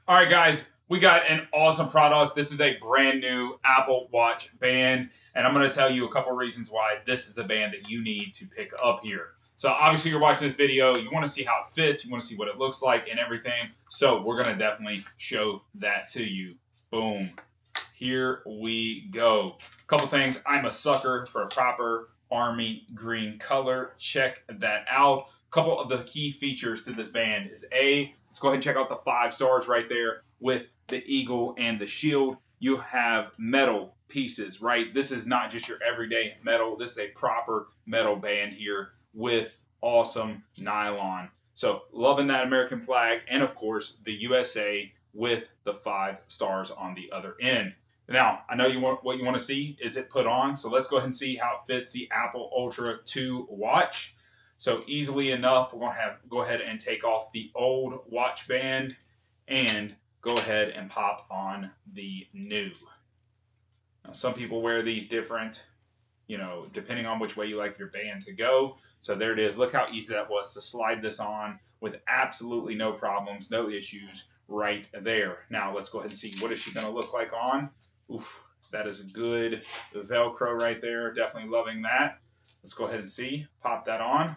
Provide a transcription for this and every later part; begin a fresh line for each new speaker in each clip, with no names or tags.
All right, guys, we got an awesome product. This is a brand new Apple Watch band, and I'm going to tell you a couple reasons why this is the band that you need to pick up here. So obviously you're watching this video, you want to see how it fits, you want to see what it looks like and everything. So we're going to definitely show that to you. Boom. Here we go. A couple things. I'm a sucker for a proper army green color. Check that out. A couple of the key features to this band is let's go ahead and check out the 5 stars right there with the eagle and the shield. You have metal pieces, right? This is not just your everyday metal. This is a proper metal band here with awesome nylon. So loving that American flag and of course the USA with the 5 stars on the other end. Now, I know what you want to see is it put on, so let's go ahead and see how it fits the Apple Ultra 2 watch. So easily enough, we're going to go ahead and take off the old watch band and go ahead and pop on the new. Now, some people wear these different, depending on which way you like your band to go. So there it is. Look how easy that was to slide this on with absolutely no problems, no issues right there. Now, let's go ahead and see what is she going to look like on. Oof, that is a good Velcro right there. Definitely loving that. Let's go ahead and see. Pop that on.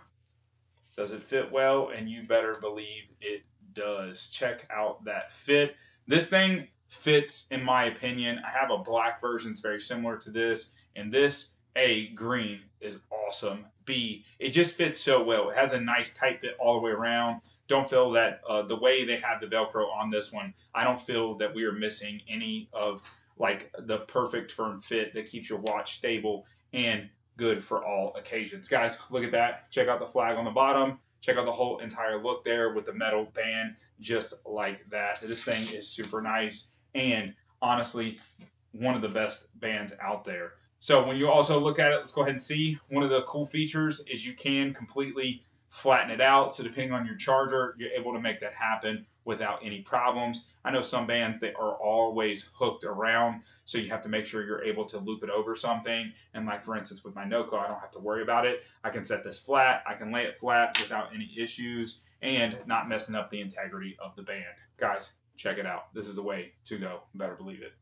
Does it fit well? And you better believe it does. Check out that fit. This thing fits, in my opinion. I have a black version that's very similar to this. And this, A, green is awesome. B, it just fits so well. It has a nice tight fit all the way around. Don't feel that the way they have the Velcro on this one, I don't feel that we are missing any of like the perfect firm fit that keeps your watch stable and good for all occasions. Guys, look at that. Check out the flag on the bottom. Check out the whole entire look there with the metal band just like that. This thing is super nice and honestly one of the best bands out there. So when you also look at it, let's go ahead and see. One of the cool features is you can completely flatten it out. So depending on your charger, you're able to make that happen without any problems. I know some bands, they are always hooked around, so you have to make sure you're able to loop it over something. And like for instance, with my Noco, I don't have to worry about it. I can set this flat, I can lay it flat without any issues and not messing up the integrity of the band. Guys, check it out. This is the way to go. Better believe it.